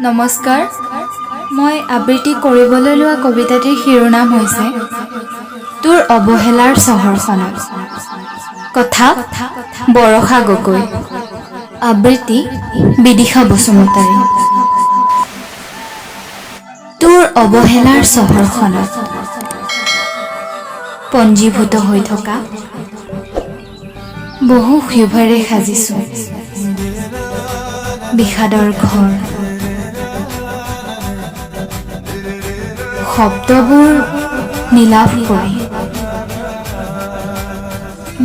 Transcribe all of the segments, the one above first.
নমস্কাৰ, মই আবৃত্তি কৰিবলৈ লোৱা কবিতাটিৰ শিৰোনাম হৈছে তোৰ অৱহেলাৰ চহৰখনত। কথা বৰষা গগৈ, আবৃত্তি বিদিশা বসুমতাৰী। তোৰ অৱহেলাৰ চহৰখনত পঞ্জীভূত হৈ থকা বহু শিভৰে সাজিছো বিষাদৰ ঘৰ। শব্দবোৰ নীলাভ কৰি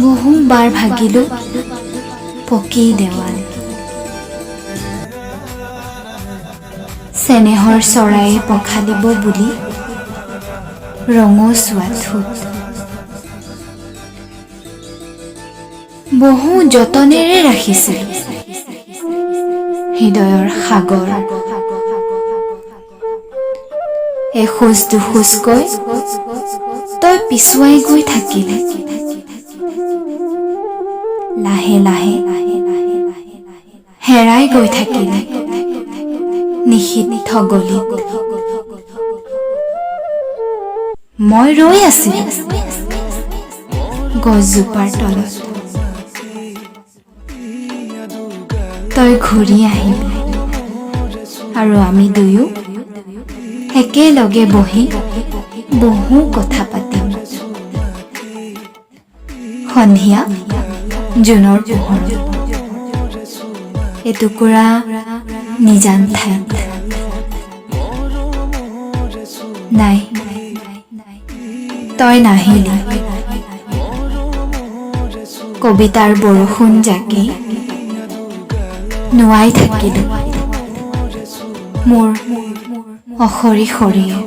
বহুবাৰ ভাগিলো পকী দেৱাল। চেনেহৰ চৰায়ে পখালিব বুলি ৰঙচুৱা ঠোঁট। বহু যতনেৰে ৰাখিছিল হৃদয়ৰ সাগৰ। এখোজ দুখোজকৈ তই পিছুৱাই গৈ থাকিলে, লাহে লাহে হেৰাই গৈ থাকিলে নিষিদ্ধ গলিত। মই ৰৈ আছিলো গছজোপাৰ তলত, তই ঘূৰি আহিবি আৰু আমি দুয়ো একেলগে বহি বহু কথা পাতিম। সন্ধিয়া জোনৰ পোহৰ এটুকুৰা নিজান ঠাইত। নাই, তই নাহিলি। কবিতাৰ বৰষুণ জাকি নোৱাই থাকিলো মোৰ অসৰি সৰিয়ে।